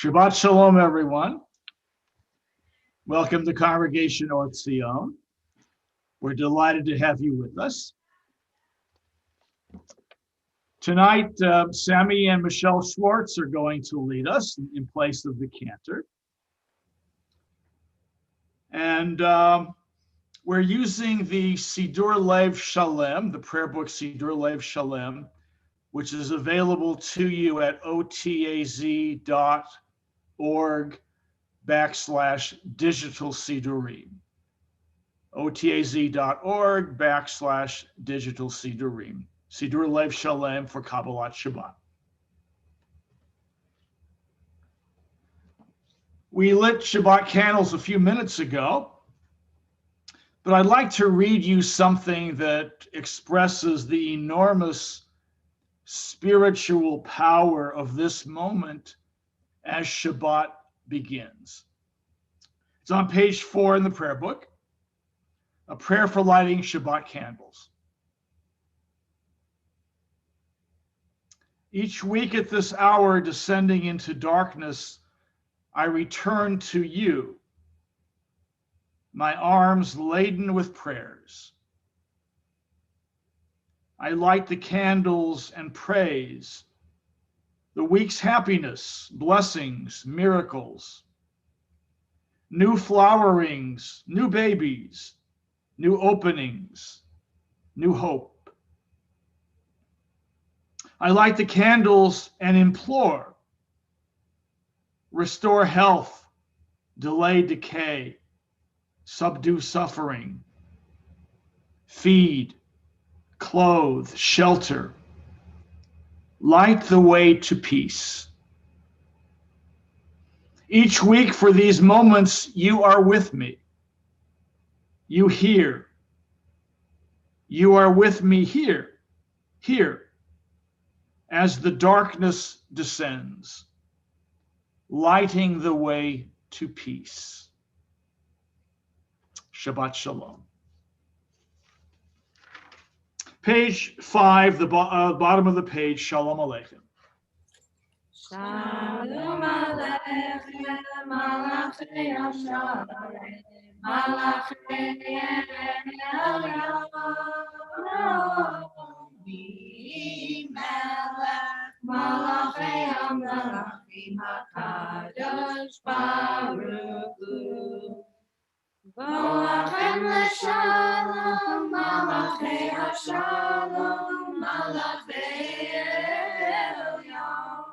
Shabbat Shalom, everyone. Welcome to Congregation Or Tzion. We're delighted to have you with us. Tonight, Sammy and Michelle Schwartz are going to lead us in place of the cantor. And we're using the Sidur Lev Shalem, the prayer book Sidur Lev Shalem, which is available to you at otaz.org/digital sidurim. otaz.org/digital sidurim. Sidur Lev Shalem for Kabbalat Shabbat. We lit Shabbat candles a few minutes ago, but I'd like to read you something that expresses the enormous spiritual power of this moment as Shabbat begins. It's on page 4 in the prayer book, a prayer for lighting Shabbat candles. Each week at this hour, descending into darkness, I return to you, my arms laden with prayers. I light the candles and praise the week's happiness, blessings, miracles, new flowerings, new babies, new openings, new hope. I light the candles and implore, restore health, delay decay, subdue suffering, feed, clothe, shelter, light the way to peace. Each week for these moments, you are with me. You hear. You are with me here, as the darkness descends, lighting the way to peace. Shabbat Shalom. Page 5, the bottom of the page, Shalom Aleichem. Shalom Aleichem, Malachei Hashem, Malachei Elyon, Melech, Malachei HaMelachim HaKadosh Baruch Hu. Boachem l'shalom, Malachei Hashalom, Malachei Elyon.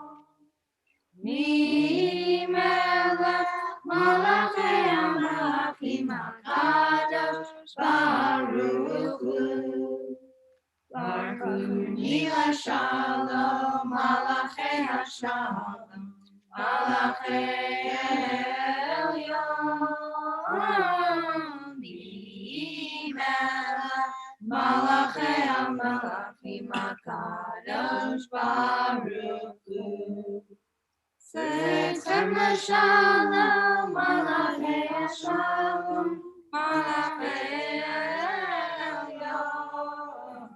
Melech, Malachei HaMelachim HaKadosh Baruch Hu. Barkuni l'shalom, Malachei Hashalom, Malachei Elyon. Malachei HaMelachim HaKadosh Baruch Hu. Seichem l'shalom, Malachei Hashalom, Malachei Elyon.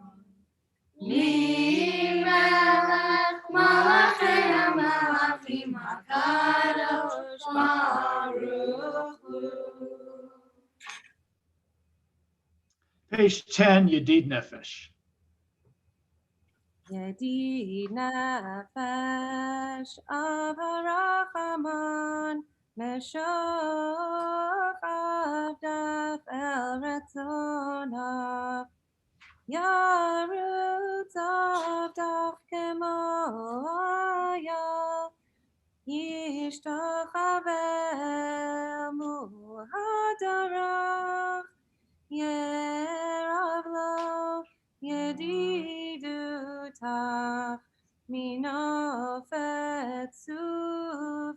Melech, Malachei HaMelachim HaKadosh Baruch Hu. Page 10, Yedid Nefesh. Yedid nefesh av harachaman meshoch avdaf el retzonav yarutz avdaf kemo ayah yishtachavel muhadarach yerav lo yedidutach minofet suv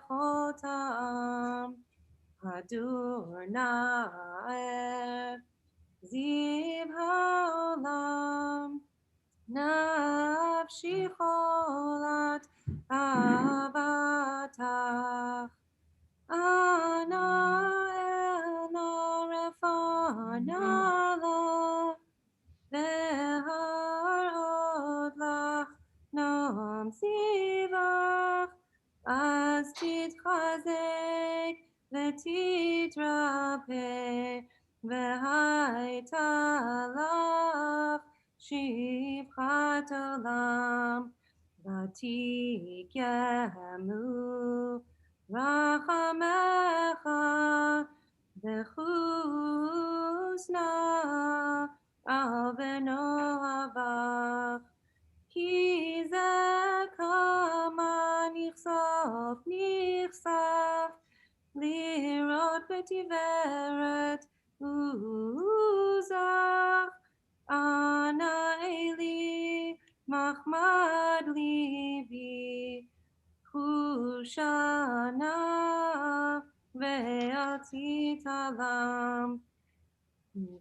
vechotam hadur naer ziv haolam nafshi cholat avatach ana elna refana lo veharod lach nom sivach והייתה לך שפחת עולם, ותקיימו רחמך וחוסנה על בנו אבך. כי זה כמה נכסף לראות בתפארת עוזך. אנא אלי מחמד ליבי, חושנה ואל תתעלם.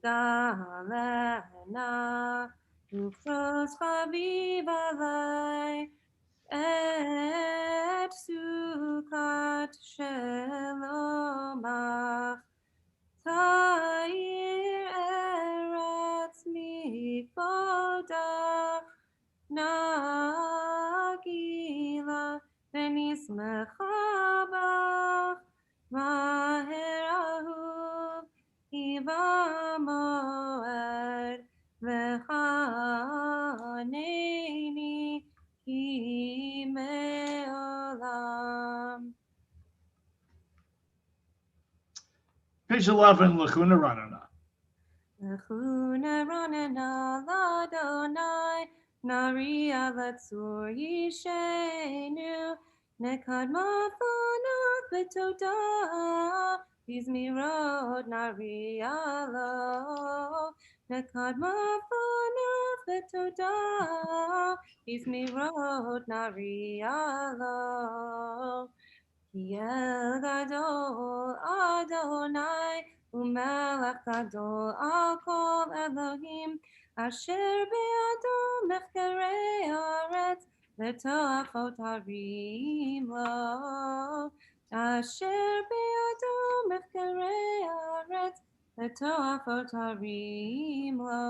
גלנה ופרוס חביב עלי את סוכת שלומך. תאיר ארץ מכבודך, נגילה ונשמחה בך. מהר אהוב היא במועד, וחנני כי מעולם. Page 11, Lachuna Ranana. Lachuna ranana ladonai, naria latsur yishenu, nekadma fanach betoda, bizmirod naria lo, nekadma fanach betoda, bizmirod naria lo. Yel gadol Adonai, umelech gadol al kol Elohim, asher be'ado mechkerei haaretz, v'toachot harim lo. Asher be'ado mechkerei haaretz, v'toachot harim lo.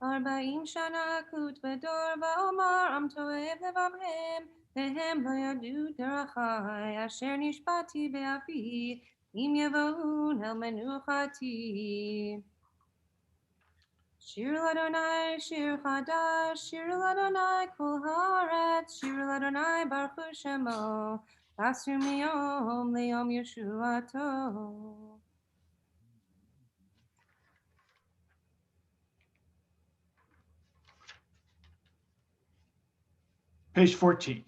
Arba'im shana akut v'dor va'omar am toev levavhem, vehem lo yadu derachai, asher nishbati be'afi, im yavoun el menuchati. Shir l'Adonai, shir chadash, shir l'Adonai kol haaretz, shir l'Adonai baruch hu shemo, tasru miyom liyom yeshuato. Page 14.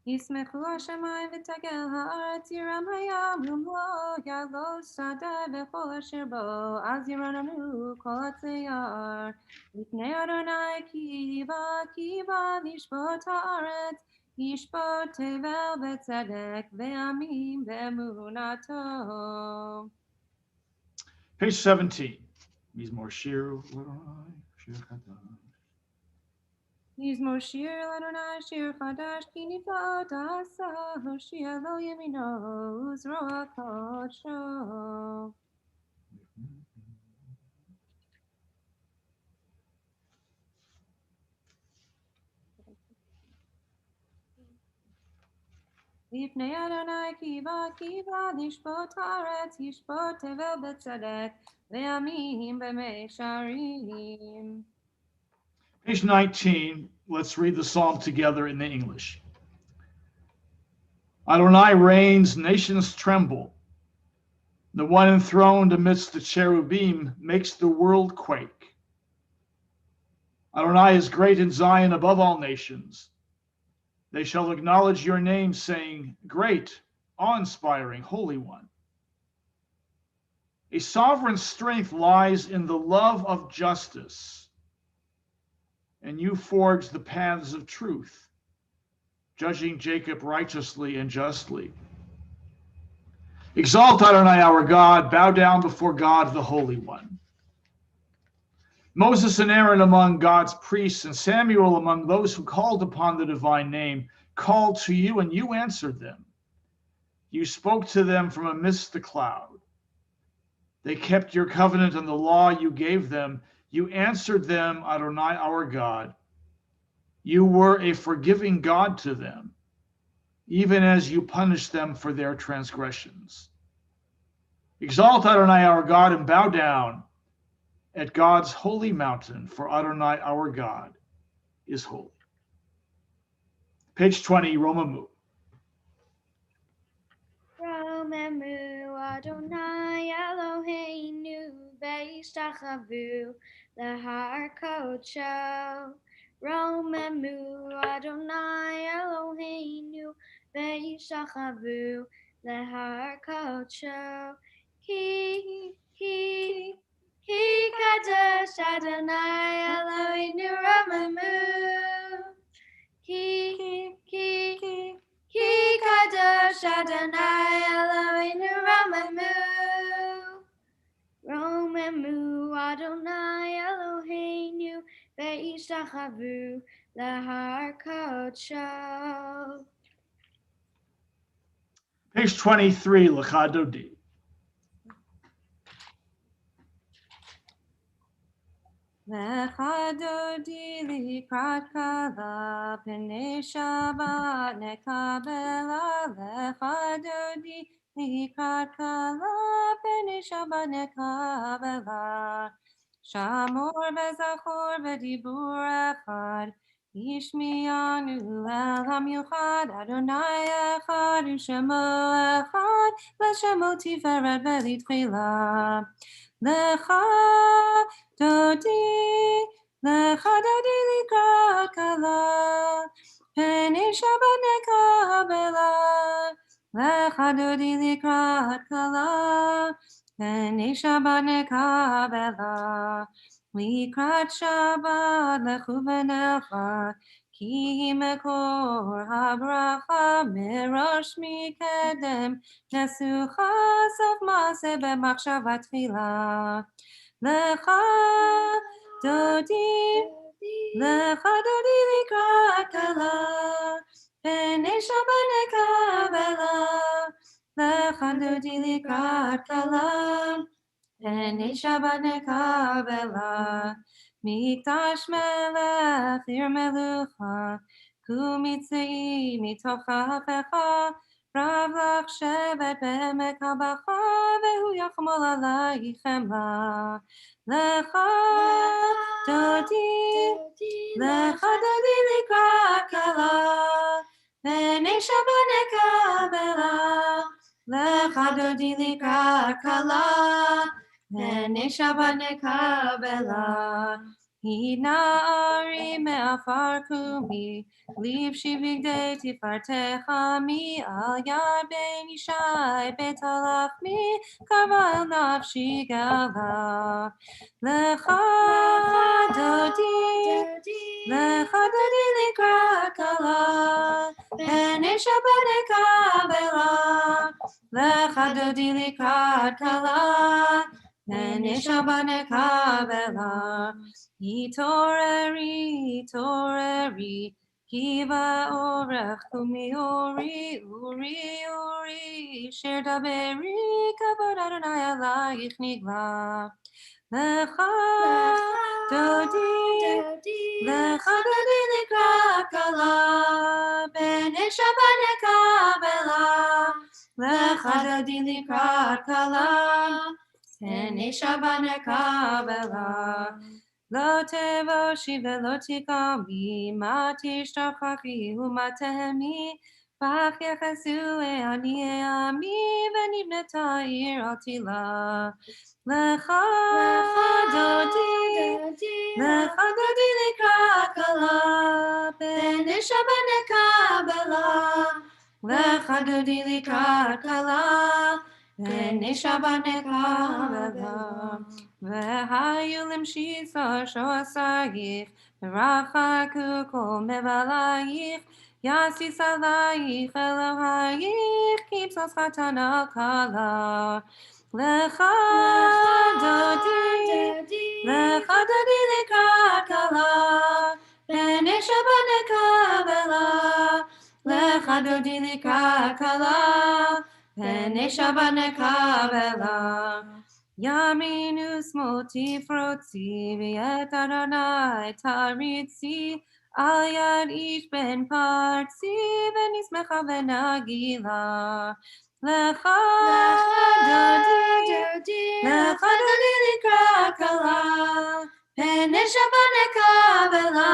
ישמחו השמיים ותגל הארץ, ירם הים ומלוא, יעלו שדה וכל אשר בו, אז ירננו כל הצייר. לפני אדוני כי בא לשפוט הארץ, ישפוט תבל בצדק ועמים באמונתו. Page 17. Mizmor Shir Shir Chadash. מזמור שיר לאדוני שיר חדש, כי נפלאות עשה, הושיע לו ימינו וזרוע קודשו. לפני אדוני כי בא לשפוט הארץ, ישפוט תבל בצדק ועמים במישרים. Page 19, let's read the psalm together in the English. Adonai reigns, nations tremble. The one enthroned amidst the cherubim makes the world quake. Adonai is great in Zion above all nations. They shall acknowledge your name, saying, Great, awe-inspiring, Holy One. A sovereign strength lies in the love of justice, and you forge the paths of truth, judging Jacob righteously and justly. Exalt Adonai our God, bow down before God the Holy One. Moses and Aaron among God's priests, and Samuel among those who called upon the divine name, called to you, and you answered them. You spoke to them from amidst the cloud. They kept your covenant and the law you gave them. You answered them, Adonai, our God. You were a forgiving God to them, even as you punished them for their transgressions. Exalt Adonai, our God, and bow down at God's holy mountain, for Adonai, our God, is holy. Page 20, Romamu. Romemu Adonai Eloheinu Ve'ishtachavu Lehar Kodsho. Romemu Adonai Eloheinu Ve'ishtachavu Lehar Kodsho. He Kadosh Adonai Eloheinu Romemu. He Kadosh Adonai Eloheinu Romemu. Romemu Adonai Eloheinu Ve'ishtachavu Lehar Kodsho. Page 23, L'chadodi. L'chadodi likrat kala p'nei Shabbat nekabela. L'chadodi likrat kala p'nei Shabbat nekabela. Shamor v'zachor v'dibur echad. Yishmianu el hamiuchad. Adonai echad u'shemo echad. V'shemo tiferet v'litchila. L'chadodi likrat kala p'nei Shabbat nekabela. L'chadodi likrat kala p'nei Shabbat nekabela. Likrat Shabbat lechu v'nelcha ki mekor habracha mirosh mikedem nesucha sof maaseh b'machshava tefila. L'chadodi likrat kala p'nei Shabbat nekabela. L'chadodi likrat kala p'nei Shabbat nekabela. Mikdash melech ir melucha kumitzei mitoch hafecha. Rav lach shevet be'emek habacha vehu yachmol alayich chemla. L'chadodi likrat kala p'nei Shabbat nekabela. L'chadodi likrat kala p'nei Shabbat nekabela. Hina'ari me'afar kumi liv shivigdei tifartecha mi al yar ben yishai betalachmi kava el nafshi gala. L'chadodi likrat kala p'nei Shabbat nekabela. L'chadodi likrat kala p'nei Shabbat nekabela. Itoreri kiva orech kumi uri sher daberi kavod Adonai alayich nigla. L'chadodi likrat kala p'nei Shabbat nekabela. L'chadodi likrat kala p'nei Shabbat nekabela. Lo tevoshi velo tikami ma tishtachachi umatehemi bach yechasu ani ami v'nibneta ir al tila. L'chadodi likrat kala p'nei Shabbat nekabela. L'chadodi likrat kala p'nei Shabbat nekabela. V'hayu limshisa shoasayich v'rachaku kol mevalayich yasis alayich Elohayich kipsos chatan al kala. Lecha dodi likrat kala, pene Shabbat nekavela. Lecha dodi likrat kala, pene Shabbat nekavela. Yaminu smoti frotzi v'et Adonai taritzi al yad ish ben partzi v'nismecha v'nagila. Lecha dodi likrat kala, pene Shabbat nekavela.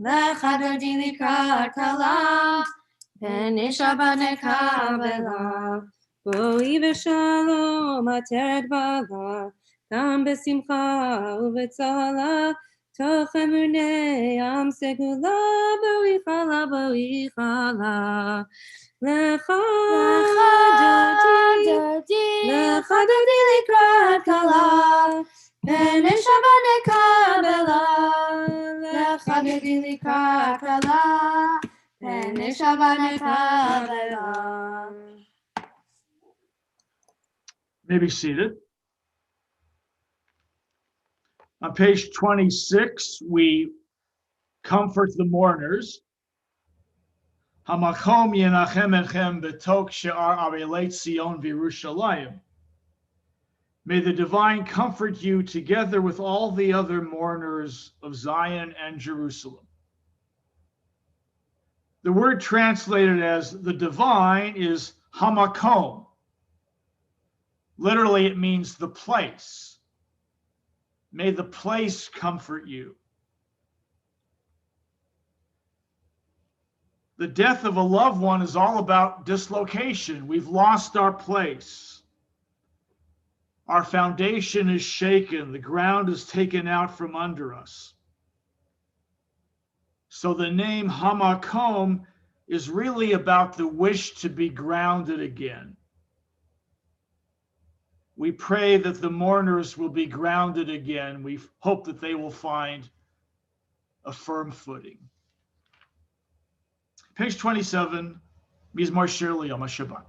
Lecha dodi likrat kala, pene Shabbat nekavela. Boi v'shalom ateret bala, tam besimcha uvetzala, toch emunei am segula, boi chala. Lecha dodi likrat kala, pene Shabbat nekavela. Lecha dodi likrat kala, pene Shabbat nekavela. May be seated. On page 26, we comfort the mourners. Hamakom yenachem etchem betok she'ar arelei Tzion v'Yerushalayim. May the divine comfort you together with all the other mourners of Zion and Jerusalem. The word translated as the divine is hamakom. Literally, it means the place. May the place comfort you. The death of a loved one is all about dislocation. We've lost our place. Our foundation is shaken. The ground is taken out from under us. So the name Hamakom is really about the wish to be grounded again. We pray that the mourners will be grounded again. We hope that they will find a firm footing. Page 27, Mizmor Shir L'Yom HaShabbat.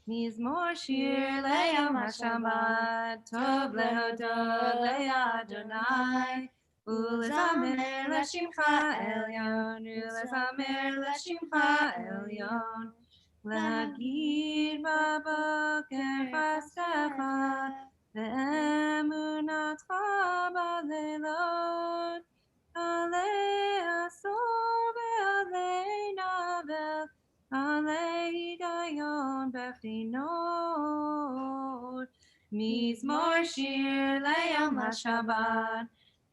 Mizmor Shir L'Yom HaShabbat, Tov lehodot le'Adonai, ulezamer l'shimcha elyon, ulezamer l'shimcha elyon. Lagir baboker chastecha, ve'emunatcha b'leilot, alei asor ve'alei navel, alei higayon bechinot. Mizmor Shir L'Yom HaShabbat,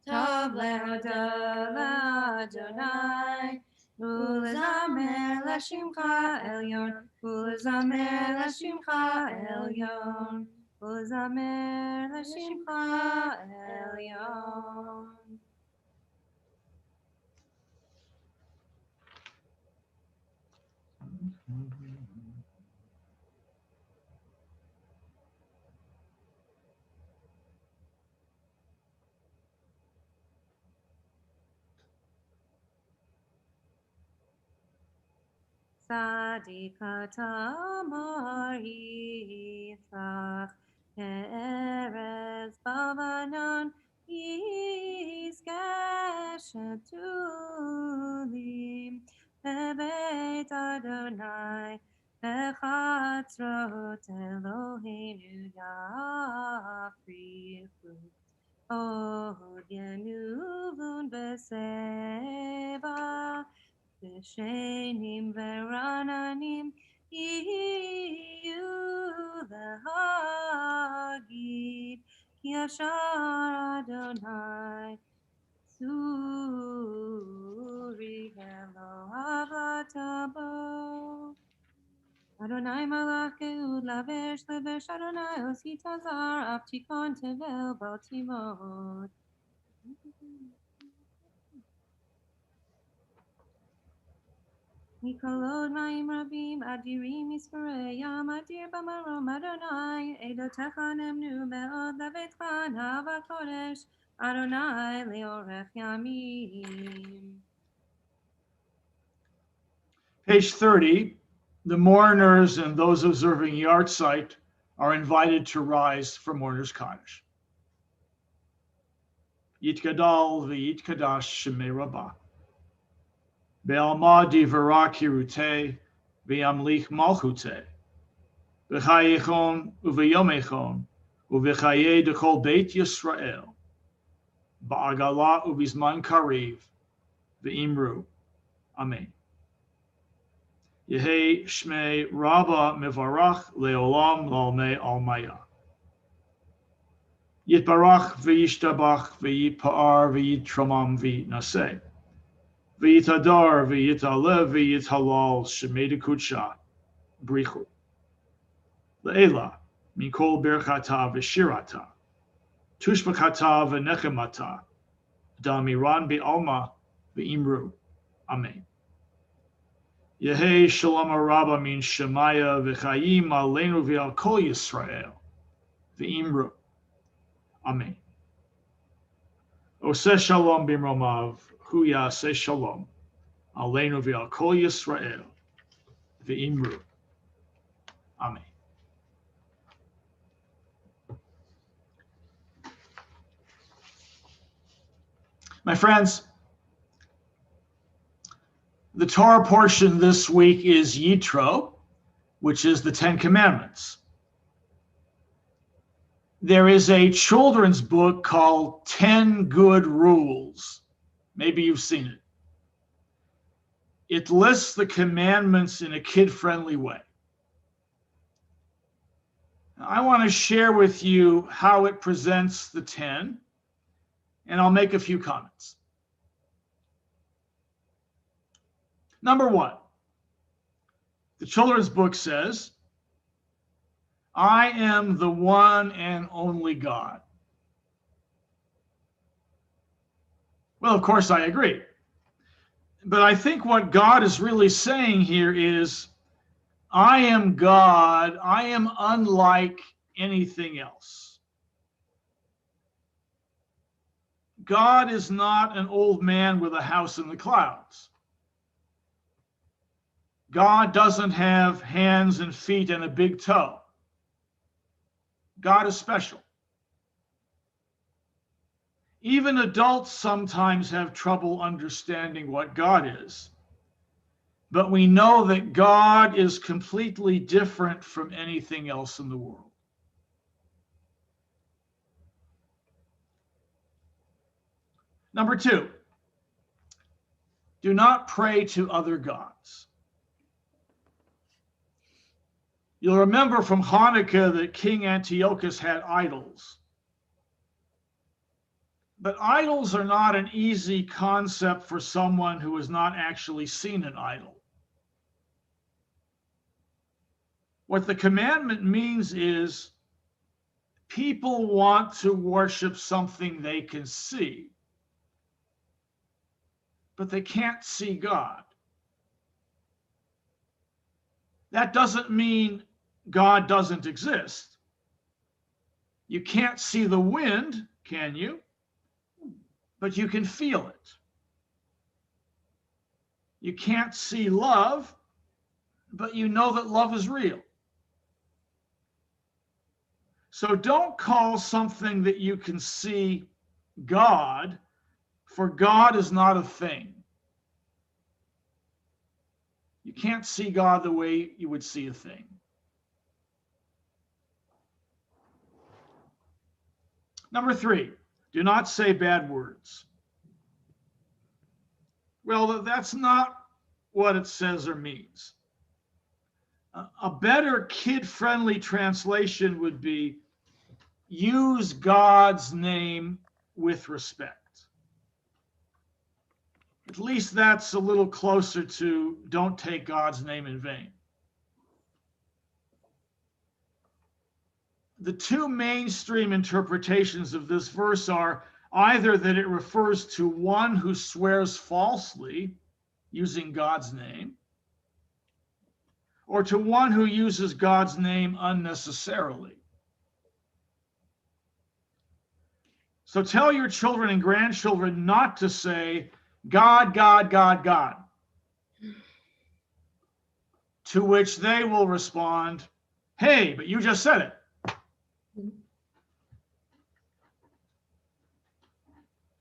Tov lehodot le'Adonai, ulezamer l'shimcha elyon, ulezamer l'shimcha elyon, ulezamer l'shimcha elyon. Tzadika tamar yitzchak, Erez bavanan yizkeh shetulim, bebeit Adonai, bechatzrot Eloheinu yafrichu, od yenuvun beseva, B'shenim v'rananim yiyu lehagid, ki yashar Adonai tzuri Elohav latabo. Adonai malach geud lavesh levesh Adonai osi tazar avtikon tevel baltimot. Mikolod ma'im rabim adirim misparei yam adir b'marom Adonai edotecha nemnu me'od levetcha nava kodesh Adonai leorech yamim. Page 30, the mourners and those observing yahrzeit are invited to rise for Mourner's Kaddish. Yitgadal v'yitkadash shemei rabbah. Be'alma divara kirute v'yamlich malchute. V'chayechon uv'yomechon uv'chaye dechol beit Yisrael. Ba'agala uv'izman kariv v'imru. Amen. Yehi shmei Rabba mevarach leolam lalmei almaya. Yitbarach v'yishtabach v'yitpa'ar v'yitramam v'yitnaseh. V'yitadar v'yitalev v'yithalal shemei dekudsha brichu. Le'ela mikol berchata v'shirata. Tushbachata v'nechemata. Damiran be'alma v'imru. Amen. Yehi shalom araba min shemaya v'chayim aleinu v'al kol Yisrael v'imru. Amen. Oseh shalom b'mromav hu yaseh shalom aleinu v'al kol Yisrael v'imru. Amen. My friends, the Torah portion this week is Yitro, which is the Ten Commandments. There is a children's book called 10 Good Rules. Maybe you've seen it. It lists the commandments in a kid-friendly way. Now, I want to share with you how it presents the 10, and I'll make a few comments. Number one, the children's book says, I am the one and only God. Well, of course, I agree. But I think what God is really saying here is, I am God. I am unlike anything else. God is not an old man with a house in the clouds. God doesn't have hands and feet and a big toe. God is special. Even adults sometimes have trouble understanding what God is. But we know that God is completely different from anything else in the world. Number two, do not pray to other gods. You'll remember from Hanukkah that King Antiochus had idols. But idols are not an easy concept for someone who has not actually seen an idol. What the commandment means is people want to worship something they can see, but they can't see God. That doesn't mean God doesn't exist. You can't see the wind, can you? But you can feel it. You can't see love, but you know that love is real. So don't call something that you can see God, for God is not a thing. You can't see God the way you would see a thing. Number three, do not say bad words. Well, that's not what it says or means. A better kid-friendly translation would be, use God's name with respect. At least that's a little closer to don't take God's name in vain. The two mainstream interpretations of this verse are either that it refers to one who swears falsely using God's name, or to one who uses God's name unnecessarily. So tell your children and grandchildren not to say, God, God, God, God. To which they will respond, hey, but you just said it.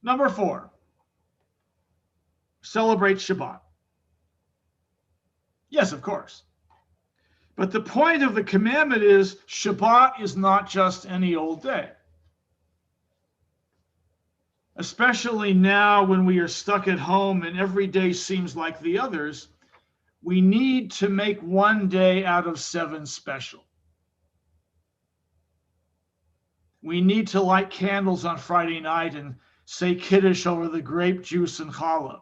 Number 4, celebrate Shabbat. Yes, of course. But the point of the commandment is Shabbat is not just any old day. Especially now when we are stuck at home and every day seems like the others, we need to make one day out of 7 special. We need to light candles on Friday night and say Kiddush over the grape juice and challah.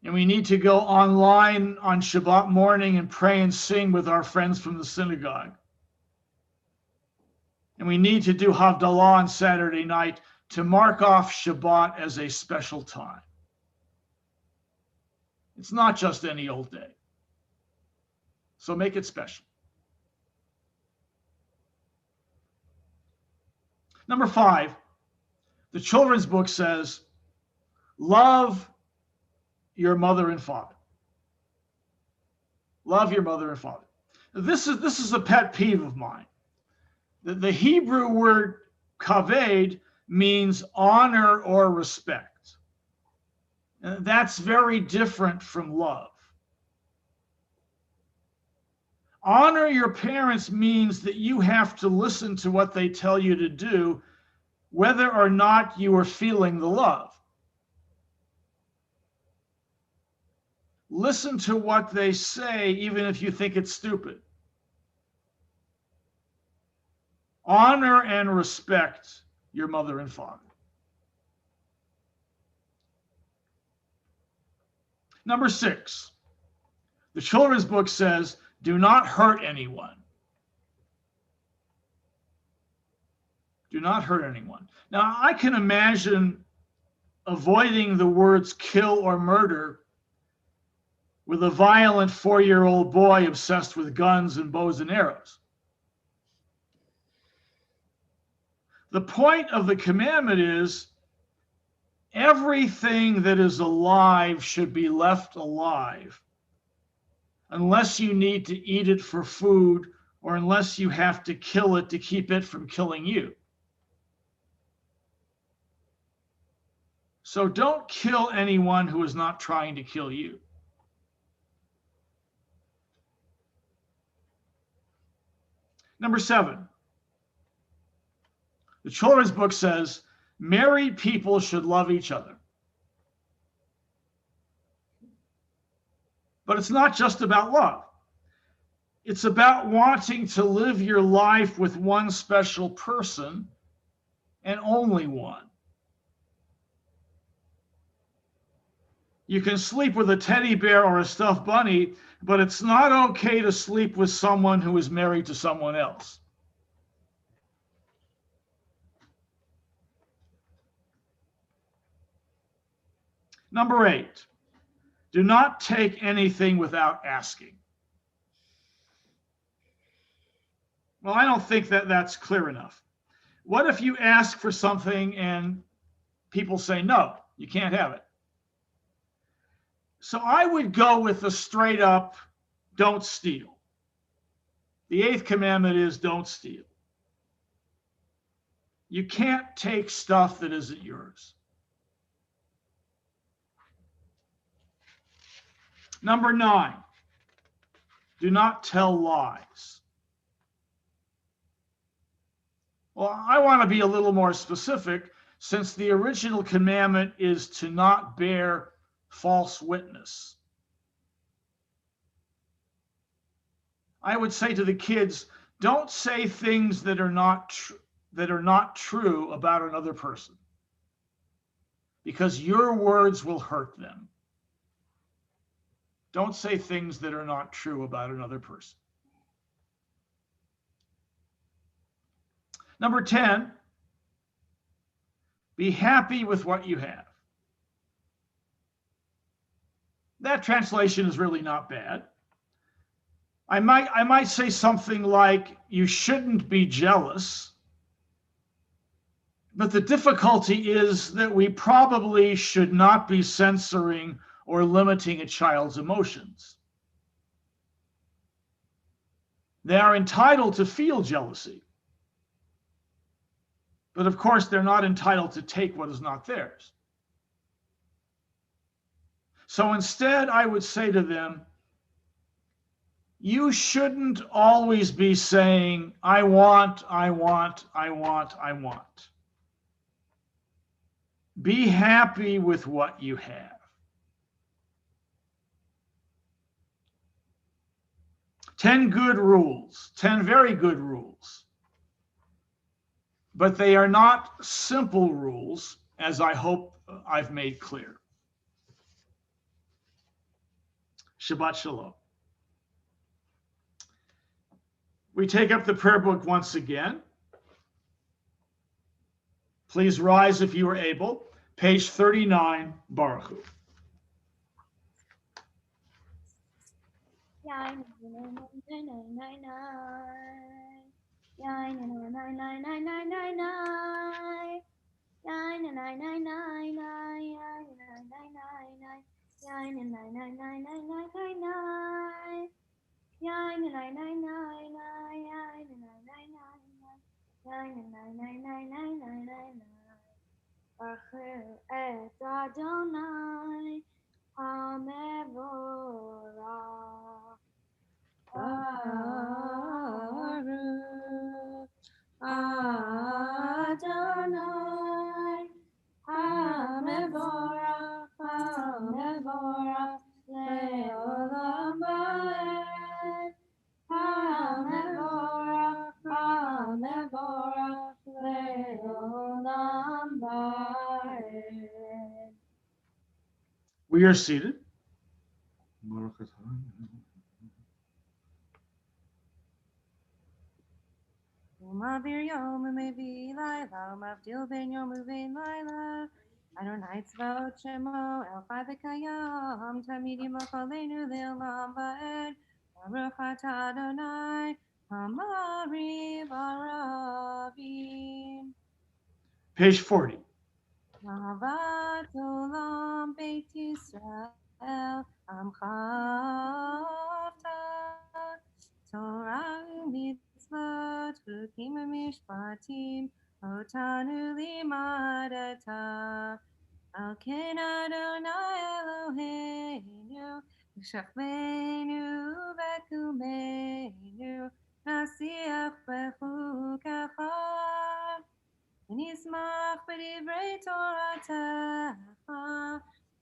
And we need to go online on Shabbat morning and pray and sing with our friends from the synagogue. And we need to do Havdalah on Saturday night to mark off Shabbat as a special time. It's not just any old day. So make it special. Number 5, the children's book says, love your mother and father. Love your mother and father. This is a pet peeve of mine. The Hebrew word kaved means honor or respect. And that's very different from love. Honor your parents means that you have to listen to what they tell you to do, whether or not you are feeling the love. Listen to what they say, even if you think it's stupid. Honor and respect your mother and father. Number 6, the children's book says, do not hurt anyone. Do not hurt anyone. Now, I can imagine avoiding the words kill or murder with a violent 4-year-old boy obsessed with guns and bows and arrows. The point of the commandment is everything that is alive should be left alive, unless you need to eat it for food or unless you have to kill it to keep it from killing you. So don't kill anyone who is not trying to kill you. Number 7, the children's book says, married people should love each other. But it's not just about love. It's about wanting to live your life with one special person and only one. You can sleep with a teddy bear or a stuffed bunny, but it's not okay to sleep with someone who is married to someone else. Number 8, do not take anything without asking. Well, I don't think that that's clear enough. What if you ask for something and people say, no, you can't have it? So I would go with the straight up, don't steal. The 8th commandment is don't steal. You can't take stuff that isn't yours. Number 9, do not tell lies. Well, I want to be a little more specific, since the original commandment is to not bear false witness. I would say to the kids, don't say things that are not true about another person, because your words will hurt them. Don't say things that are not true about another person. Number 10, be happy with what you have. That translation is really not bad. I might say something like, you shouldn't be jealous. But the difficulty is that we probably should not be censoring or limiting a child's emotions. They are entitled to feel jealousy. But of course, they're not entitled to take what is not theirs. So instead, I would say to them, you shouldn't always be saying, I want, I want, I want, I want. Be happy with what you have. Ten good rules, 10 very good rules. But they are not simple rules, as I hope I've made clear. Shabbat Shalom. We take up the prayer book once again. Please rise if you are able. Page 39, Baruch Hu. Baruch et Adonai HaMevorach. Baruch Adonai HaMevorach HaMevorach Le'olam Va'ed HaMevorach HaMevorach Le'olam Va'ed. We are seated. Umavir yom umevi laila, umavdil ben yom uvein laila. Adonai tzvaot shemo el chai v'kayam, tamidim l'chalenu le'olam va'ed. Baruch atah Adonai, hamariv aravim. Page 40. Ahavat olam beit Yisrael, amcha avta. Torah u'mitzvot, chukim u'mishpatim, otanu limadata. Al ken Adonai Eloheinu, v'shachvenu v'kumeinu, nasiach b'chukacha. ונשמח בדברי תורתך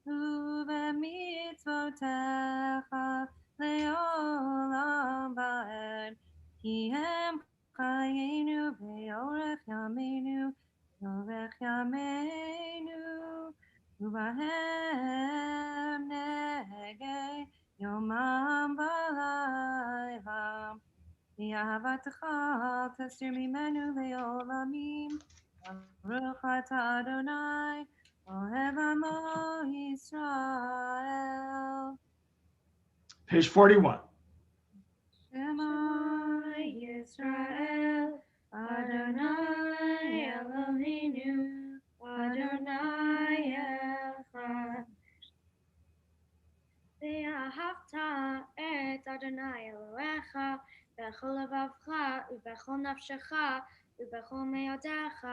ובמצוותיך לעולם ועד, כי הם חיינו ואורך ימינו, ואורך ימינו, ובהם נהגה יומם ולילה. כי אהבתך תסתיר ממנו לעולמים. Baruch atah Adonai, ohev amo Yisrael. Page 41. Shema Yisrael, Adonai Eloheinu, Adonai Echad. ואהבת את אדוני אלוהיך בכל לבבך ובכל נפשך ובכל מאודיך,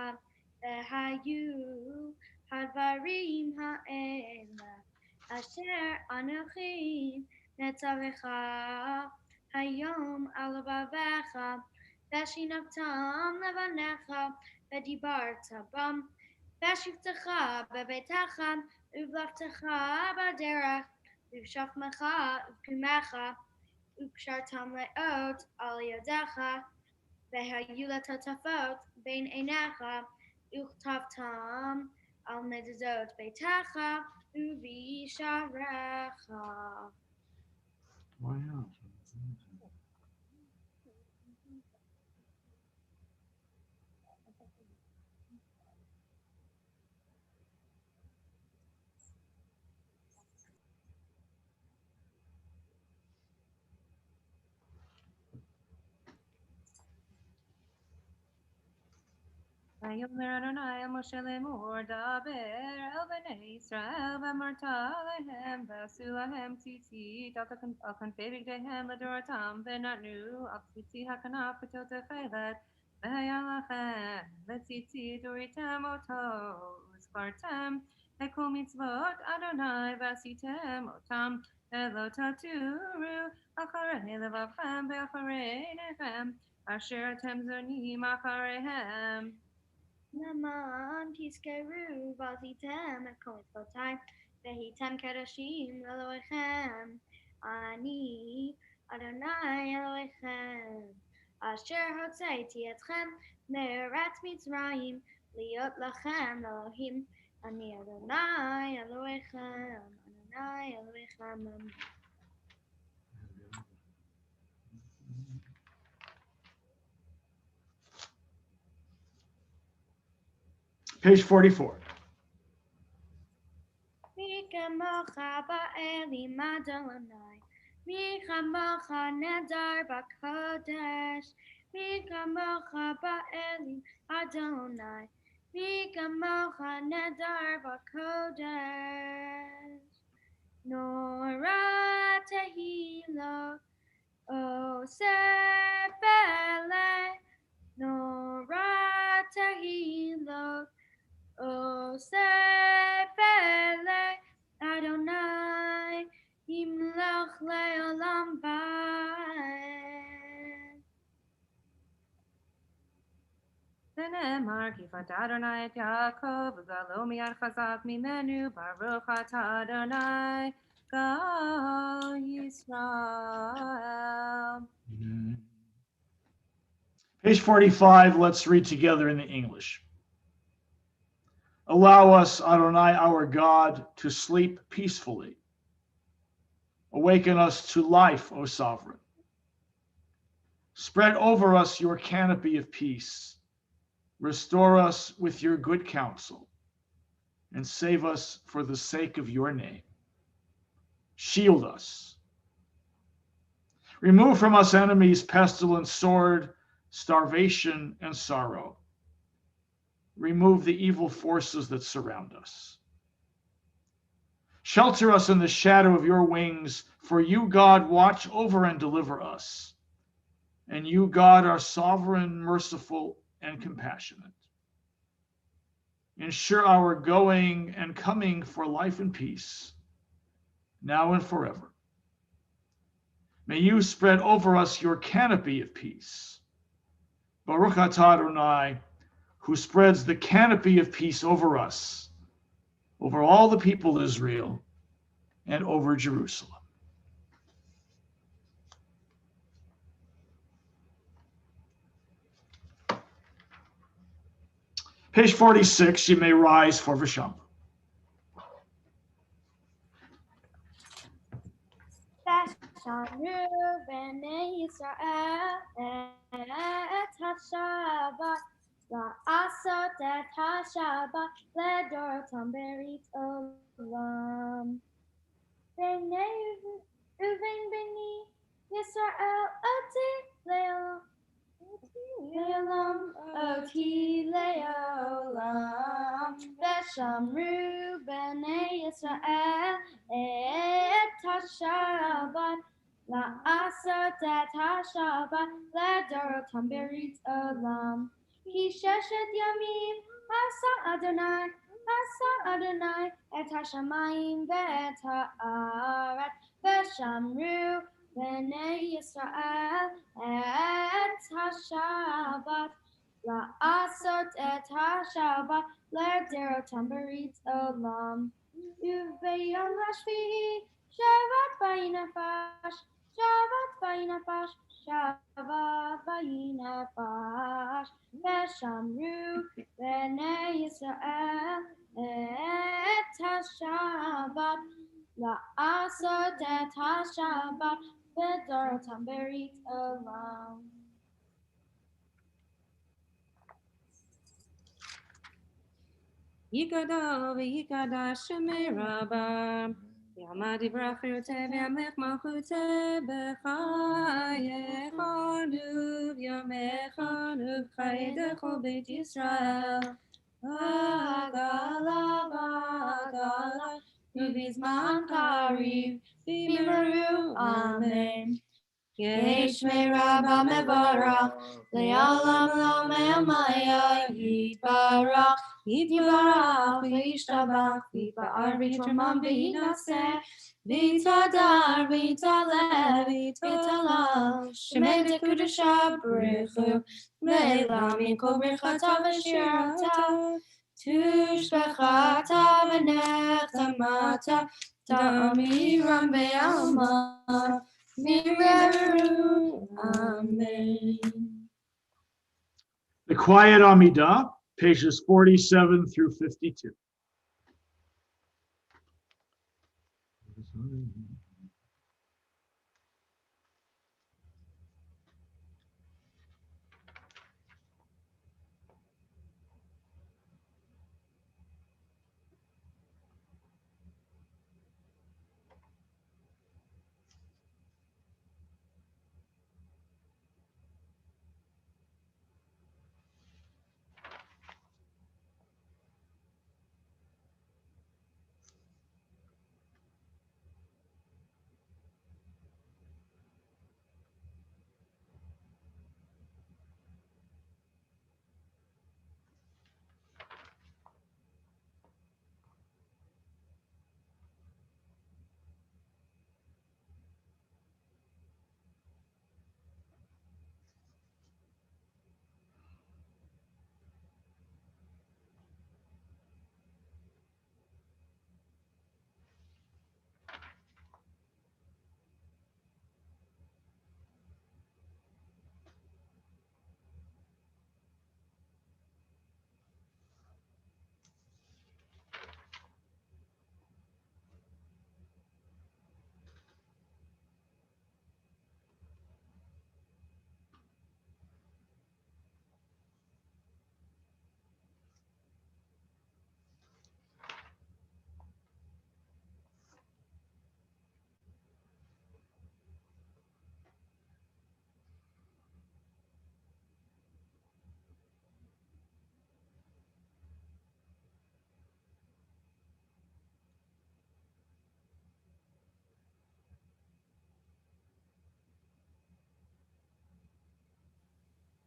והיו הדברים האלה אשר אנוכי מצווך היום על לבביך, ושינבתם לבניך ודיברת בם, בשבתך בביתך ובלכתך בדרך, ובשכמך ובקומך, וקשרתם לאות על ידיך, והיו לטוטפות בין עיניך, וכתבתם על מזוזות ביתך ובשעריך. ויאמר אדוני אל משה לאמור, דבר אל בני ישראל ואמרת להם, ועשו להם ציצית על כנפי בגדיהם לדורתם, ונתנו על ציצית הכנף בתוך תכלת, והיה לכם לציצית וראיתם אותו וזכרתם את כל מצוות אדוני ועשיתם אותם ולא תטורו אחרי לבבכם ואחרי עיניכם אשר אתם זונים אחריהם. למען תזכרו ועשיתם את כל מצוותיי והייתם קדושים לאלוהיכם. אני אדוני אלוהיכם אשר הוצאתי אתכם מארץ מצרים להיות לכם לאלוהים. אני אדוני אלוהיכם, אדוני אלוהיכם. Page 44. מי כמוך באלים אדוני, מי כמוך נדר בקודש, מי כמוך באלים אדוני, מי כמוך נדר בקודש. נורא תהילות עושה פלא, נורא תהילות עושה פלא, אדוני ימלוך לעולם ועד. ונאמר כי פדה אדוני את יעקב וגאלו מיד חזק ממנו ברוך אתה אדוני גאל ישראל. Page 45, let's read together in the English. Allow us, Adonai, our God, to sleep peacefully. Awaken us to life, O Sovereign. Spread over us your canopy of peace. Restore us with your good counsel, and save us for the sake of your name. Shield us. Remove from us enemies, pestilence, sword, starvation, and sorrow. Remove the evil forces that surround us. Shelter us in the shadow of your wings, for you, God, watch over and deliver us. And you, God, are sovereign, merciful, and compassionate. Ensure our going and coming for life and peace, now and forever. May you spread over us your canopy of peace. Baruch atah Adonai, who spreads the canopy of peace over us, over all the people of Israel, and over Jerusalem. Page 46, you may rise for Visham. ושמרו בני ישראל את השבת, לעשות את השבת לדורותם ברית עולם. בני ובין בני ישראל אותי לעולם, אותי לעולם. ושמרו בני ישראל את השבת, לעשות את השבת לדורותם ברית עולם. כי ששת ימים עשה אדוני את השמיים ואת הארץ, ושמרו בני ישראל את השבת, לעשות את השבת לדורותם ברית עולם. וביום השביעי שבת ויהי נפש, שבת ויהי נפש, שבת ויהי נפש. ושמרו בני ישראל את השבת, לעשות את השבת לדורותם ברית עולם. יקדש ויקדש שמי רבה, יעמד ברכותי וימלך מלכותי בחייכנו וימיכנו בחיי כל בית ישראל. בעגלה ובזמן קריב, במהרו אמן. Yesh Merabah Mevarach, Le'olam Lo Me'amaya Yitbarach, Yitbarach V'yishtabach, V'yitba'ar V'yitramam V'yinaseh, V'yitadar V'yitaleh V'yitalal, Shemei Dekudasha B'rechu, Ve'elam Mikol Birchata V'shirata, Tushbechata V'nechamata, Ta'amiram Be'alma, Amen. The Quiet Amidah, pages 47 through 52.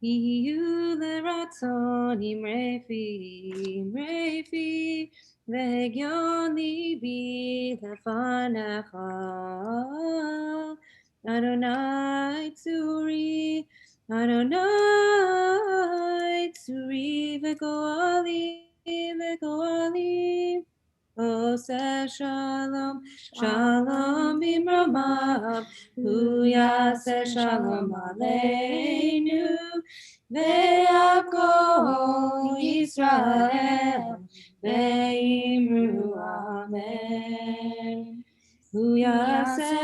יהיו לרצון עם רפי, והגיון ליבי לפניך. אדוני צורי, אדוני צורי וגואלי, וגואלי. עושה שלום, שלום במרומיו, הוא יעשה שלום עלינו, ועל כל ישראל, ואמרו אמן. הוא יעשה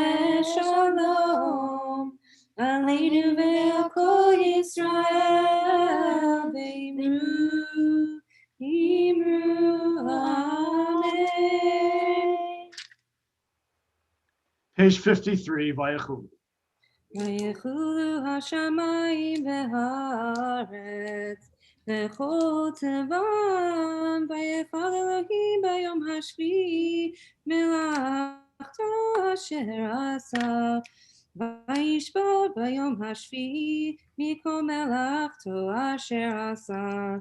שלום עלינו ועל כל ישראל, ואמרו Page 53, Vayachulu. ויחולו השמיים והארץ וכל טבעם, ויפעל אלוהים ביום השביעי מלאכתו אשר עשה, וישבות ביום השביעי מכל מלאכתו אשר עשה.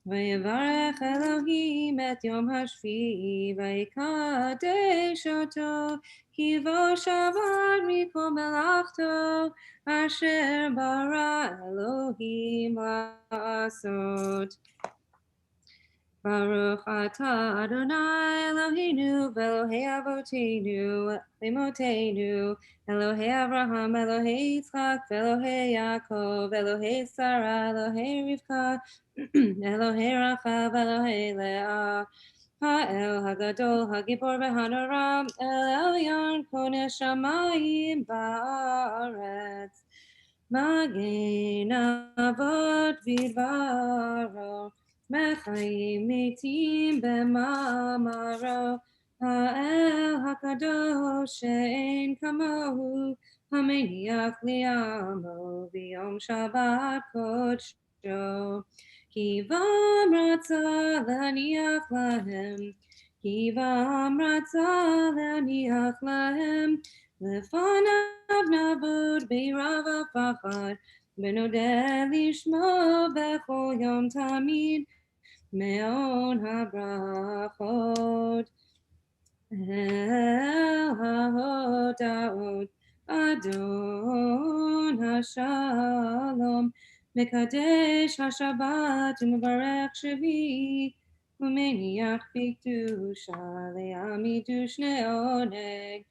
ויברך אלוהים את יום השביעי ויקדש אותו, כי בו שבת מכל מלאכתו אשר ברא אלוהים לעשות. ברוך אתה אדוני אלוהינו ואלוהי אבותינו לאמותינו, אלוהי אברהם, אלוהי יצחק ואלוהי יעקב, אלוהי שרה, אלוהי רבקה, אלוהי רחב, אלוהי לאה, האל הגדול, הגיבור והנורא, אל עליון כונס שמיים בארץ. מגן אבות בדברו, מחיים מתים במאמרו, האל הקדוש שאין כמוהו, המניח לעמו ביום שבת קודשו. כי בם רצה להניח להם, כי בם רצה להניח להם, לפניו נעבוד ברב הפחד, ונודה לשמו בכל יום תמיד, מעון הברכות. אל ההודעות, אדון השלום, מקדש השבת ומברך שביעי, ומניח בקדושה לעמידו שני עונג,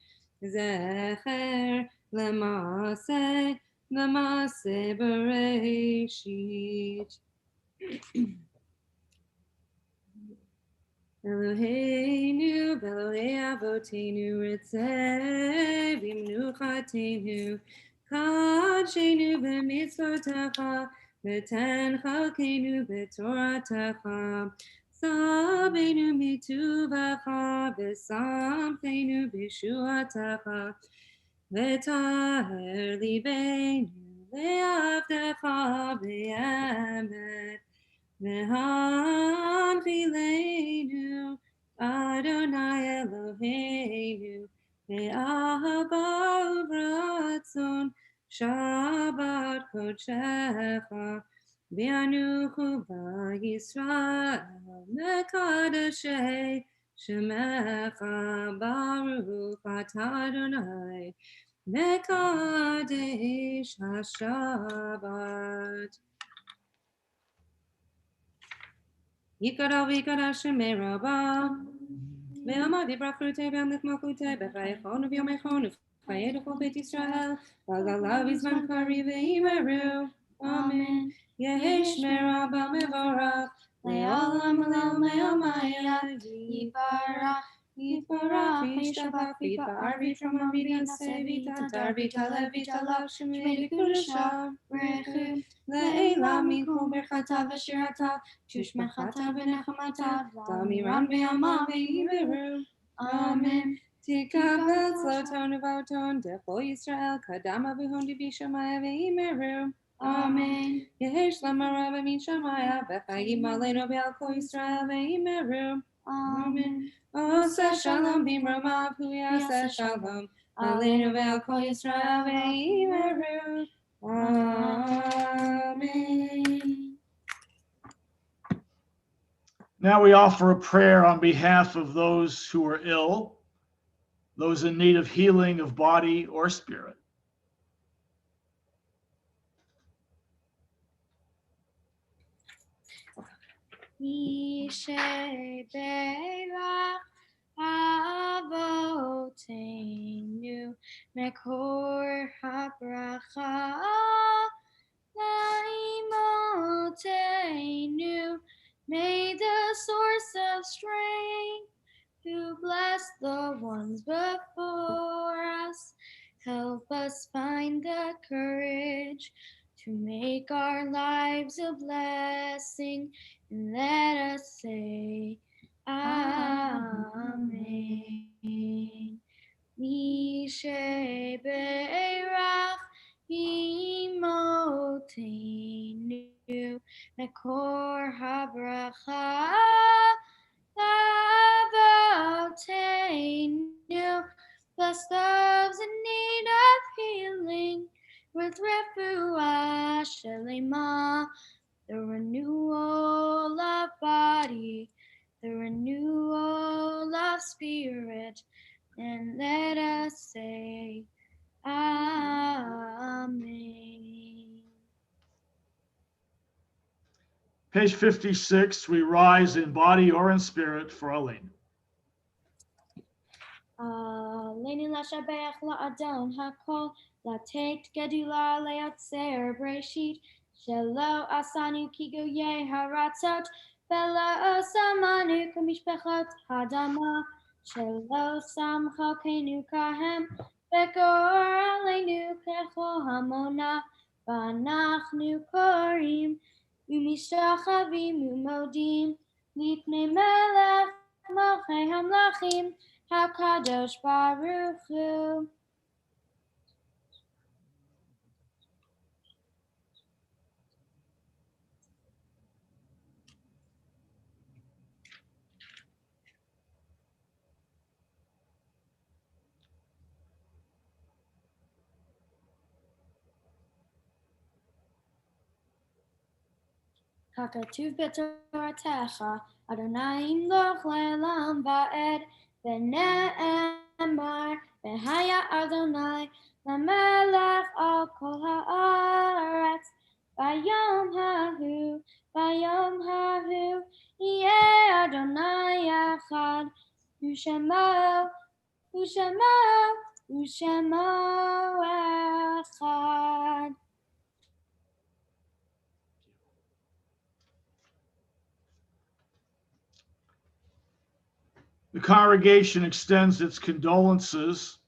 זכר למעשה, למעשה בראשית. Eloheinu, Elohei Avotenu, Ritzeh, V'mnuchatenu, Kadshenu b'mitzvotecha, V'ten chalkenu b'toratecha, Sabenu mituvacha, V'samchenu b'shuatecha, V'taher libenu, Le'avdecha v'emet, V'hanchilenu, Adonai Eloheinu, Ve'ahava u'ratzon, Shabbat kodshecha, V'yanuchu v'Yisrael, Mekadashei Shemecha, Baruch atah Adonai, Mekadesh HaShabbat. Yikara vikara shemeraba. Ve'amad yibrachute ve'amlik malchute b'chayechon u'v'yomechon u'chayedechol Beit Yisrael v'agalav izman kari ve'imeru. Amen. Yehesh meraba mevorach le'olam olam le'omaya yiparach yiparach v'yishtabach v'yipa'ar v'yitramam v'yinaseh v'yitadar v'yitalev v'yitalav shemei v'kudasha v'rechu le'elam mikol berchata v'shirata Tushmachata v'nechamata, Damiran v'yama v'imeru. Amen. Tikabel sloton uvoton, Decho Yisrael, Kadama v'hon divi shamaya v'imeru. Amen. Yehesh lamara v'min shamaya, V'chayim aleinu v'al kol Yisrael v'imeru. Amen. Oseh shalom b'mromav, hu yaseh shalom, aleinu v'al kol Yisrael v'imeru. Amen. Now we offer a prayer on behalf of those who are ill, those in need of healing of body or spirit. Yishei Berach Avotenu Mekor HaBracha Laimotenu. May the source of strength who bless the ones before us help us find the courage to make our lives a blessing, and let us say Amen. Mishe Berach Imotenu Mekor HaBracha Avotenu. Bless those in need of healing with refuah shelema, the renewal of body, the renewal of spirit, and let us say Amen. Page 56, we rise in body or in spirit for Aline. Aleni l'shabech la'adon hakol, la'tet gedula le'atzer breshit, shelo asanu ki goyei haratzot, velo osamanu kamishpechot hadama, shelo samchokenu kahem, vekor alenu kecho hamona, v'anachnu korim, u'mishachavim u'modim, lipnei melech malchei hamlachim, HaKadosh Baruch Hu. ככתוב בתורתך, אדוני ימלוך לעולם ועד, ונאמר, והיה אדוני למלך על כל הארץ. ביום ההוא, יהיה אדוני אחד, ושמו אחד. The congregation extends its condolences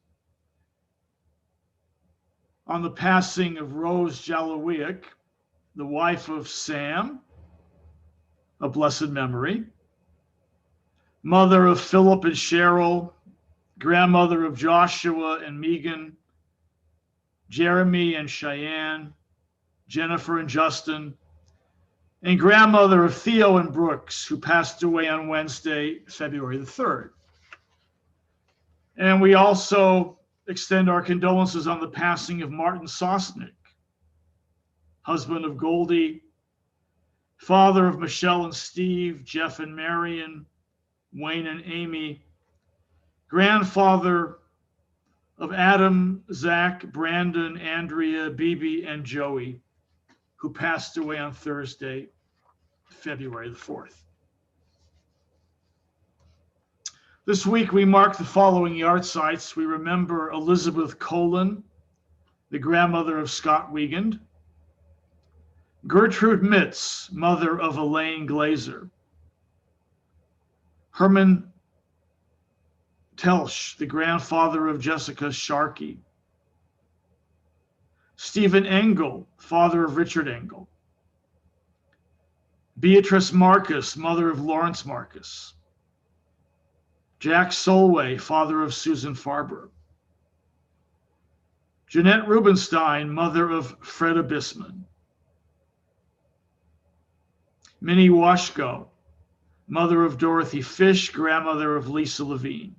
on the passing of Rose Jalowiak, the wife of Sam, of blessed memory, mother of Philip and Cheryl, grandmother of Joshua and Megan, Jeremy and Cheyenne, Jennifer and Justin, and grandmother of Theo and Brooks, who passed away on Wednesday, February the 3rd. And we also extend our condolences on the passing of Martin Sosnick, husband of Goldie, father of Michelle and Steve, Jeff and Marion, Wayne and Amy, grandfather of Adam, Zach, Brandon, Andrea, Bibi, and Joey, who passed away on Thursday, February the 4th. This week, we mark the following yard sites. We remember Elizabeth Colin, the grandmother of Scott Wiegand, Gertrude Mitz, mother of Elaine Glazer, Herman Telsch, the grandfather of Jessica Sharkey, Stephen Engel, father of Richard Engel, Beatrice Marcus, mother of Lawrence Marcus, Jack Solway, father of Susan Farber, Jeanette Rubenstein, mother of Freda Bisman, Minnie Washko, mother of Dorothy Fish, grandmother of Lisa Levine,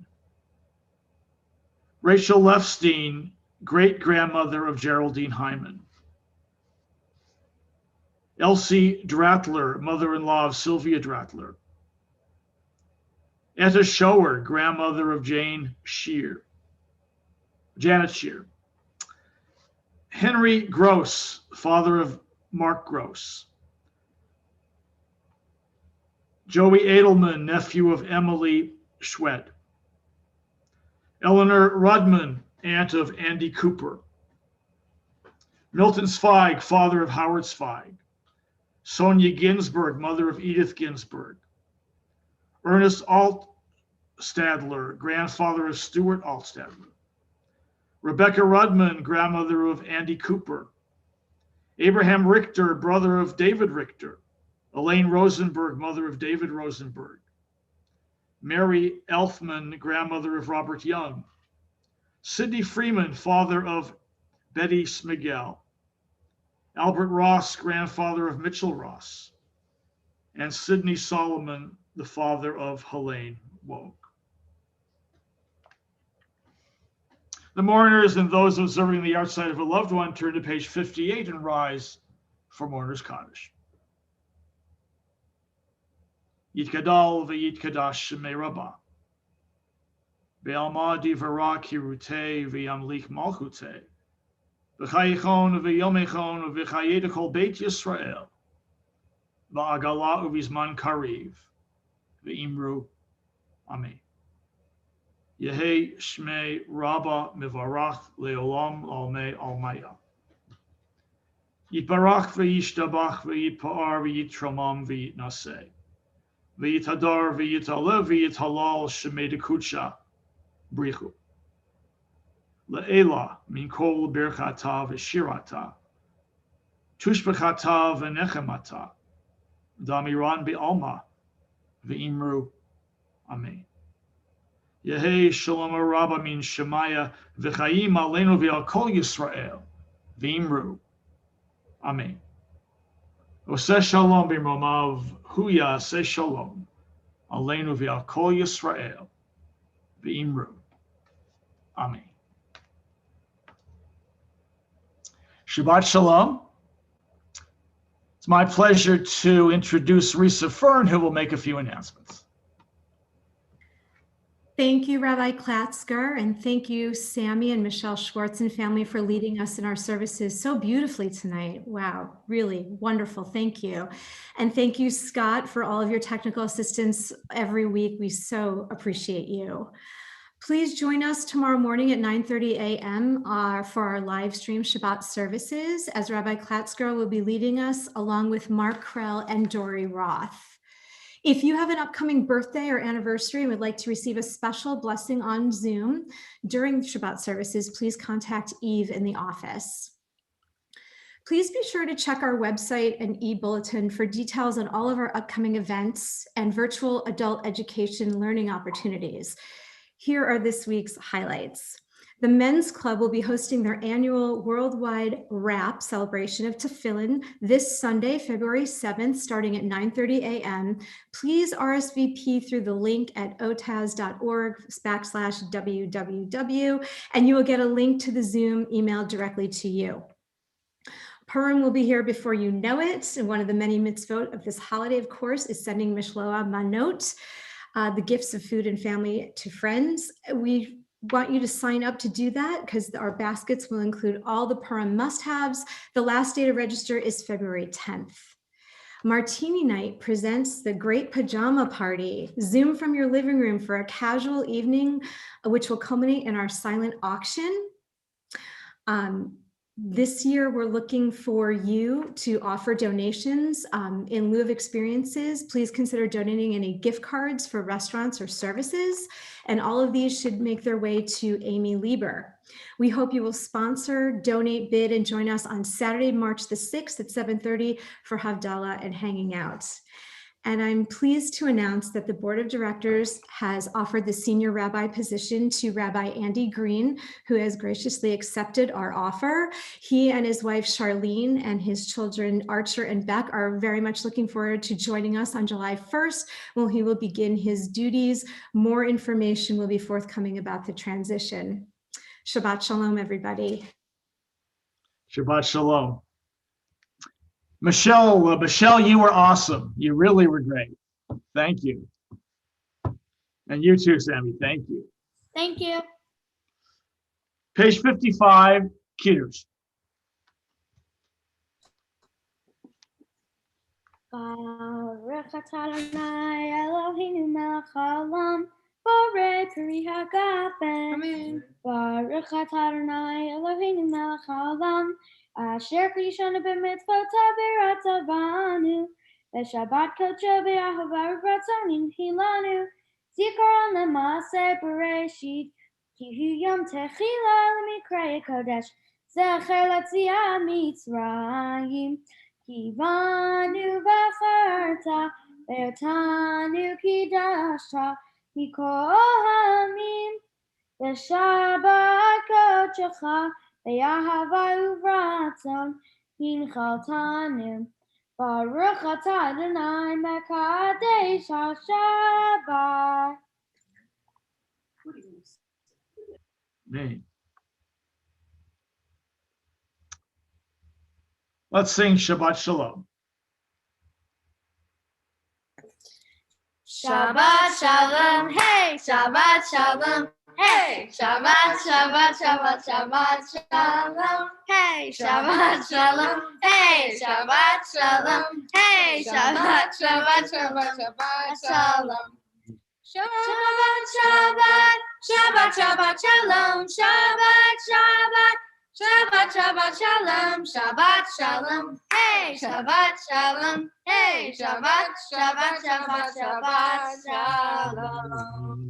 Rachel Lefstein, great-grandmother of Geraldine Hyman, Elsie Dratler, mother-in-law of Sylvia Dratler, Etta Shower, grandmother of Janet Shear, Henry Gross, father of Mark Gross, Joey Edelman, nephew of Emily Schwed, Eleanor Rudman, aunt of Andy Cooper, Milton Zweig, father of Howard Zweig, Sonia Ginsburg, mother of Edith Ginsburg, Ernest Altstadler, grandfather of Stuart Altstadler, Rebecca Rudman, grandmother of Andy Cooper, Abraham Richter, brother of David Richter, Elaine Rosenberg, mother of David Rosenberg, Mary Elfman, grandmother of Robert Young, Sidney Freeman, father of Betty Smigel, Albert Ross, grandfather of Mitchell Ross, and Sidney Solomon, the father of Helene Woke. The mourners and those observing the outside of a loved one turn to page 58 and rise for Mourner's Kaddish. Yitkadal v'yitkadash shemei Rabbah. Be'alma divara kirute v'yamlik malchute. V'chayichon v'yomechon v'chayed kol beit Yisrael. V'agala uvizman kariv. V'imru. Amen. Yehei shmei Rabbah mivarach leolam almei almaya. Yitbarach v'yishtabach v'yitpa'ar v'yitramam v'yitnaseh. V'yitadar v'yitalev v'yithalal shemei dekucha brichu. Le'ela min kol birchata v'shirata. Tushbechata v'nechemata. Damiran be'alma v'imru. Amen. Yehei shalom rabba min shemaya v'chayim aleinu v'al kol Yisrael v'imru. Amen. Oseh shalom b'romav huya aseh shalom aleinu v'al kol Yisrael v'imru. Amen. Shabbat shalom. It's my pleasure to introduce Risa Fern, who will make a few announcements. Thank you, Rabbi Klatzker, and thank you, Sammy and Michelle Schwartz and family, for leading us in our services so beautifully tonight. Wow, really wonderful. Thank you. And thank you, Scott, for all of your technical assistance every week. We so appreciate you. Please join us tomorrow morning at 9:30 a.m. For our live stream Shabbat services, as Rabbi Klatzker will be leading us along with Mark Krell and Dory Roth. If you have an upcoming birthday or anniversary and would like to receive a special blessing on Zoom during Shabbat services, please contact Eve in the office. Please be sure to check our website and e-bulletin for details on all of our upcoming events and virtual adult education learning opportunities. Here are this week's highlights. The Men's Club will be hosting their annual worldwide wrap celebration of Tefillin this Sunday, February 7th, starting at 9:30 a.m. Please RSVP through the link at otaz.org/www, and you will get a link to the Zoom emailed directly to you. Purim will be here before you know it, and one of the many mitzvot of this holiday, of course, is sending Mishloah Manot, the gifts of food and family to friends. We want you to sign up to do that because our baskets will include all the Purim must-haves. The last day to register is February 10th. Martini Night presents the Great Pajama Party. Zoom from your living room for a casual evening, which will culminate in our silent auction. This year, we're looking for you to offer donations in lieu of experiences. Please consider donating any gift cards for restaurants or services. And all of these should make their way to Amy Lieber. We hope you will sponsor, donate, bid, and join us on Saturday, March the 6th at 7:30 for Havdalah and hanging out. And I'm pleased to announce that the board of directors has offered the senior rabbi position to Rabbi Andy Green, who has graciously accepted our offer. He and his wife Charlene and his children Archer and Beck are very much looking forward to joining us on July 1st when he will begin his duties. More information will be forthcoming about the transition. Shabbat Shalom, everybody. Shabbat Shalom. Michelle, you were awesome. You really were great. Thank you. And you too, Sammy. Thank you. Thank you. Page 55, Kiddush. Baruch atah Adonai Eloheinu melech haolam, borei peri hagafen. Amen. Baruch atah Adonai Eloheinu melech haolam, asher kishanu b'mitzvotav v'ratzavanu, v'shabbat kodesh v'ahavah v'ratzanim hilanu, zikaron l'maaseh bereshit, ki hu yom techila l'mikrei kodesh, zecher l'tziat mitzrayim. Kivanu v'acharta, ve'otanu kidashta, mikol ha'amim, v'shabbat kodeshecha, ve'ahava uvratzon, hinchaltanu. Baruch atah Adonai mekadesh ha'shabbat. Me. Let's sing Shabbat Shalom. Shabbat shalom, hey, Shabbat shalom, hey, Shabbat, Shabbat, Shabbat, Shabbat shalom, hey, Shabbat shalom, hey, Shabbat shalom, hey, Shabbat, Shabbat, Shabbat, Shabbat shalom. Shabbat, Shabbat, Shabbat, Shabbat shalom, Shabbat, Shabbat. Shabbat, Shabbat, Shalom, Shabbat, Shalom, hey, Shabbat, Shalom, hey, Shabbat, Shabbat, Shabbat, Shabbat, Shalom.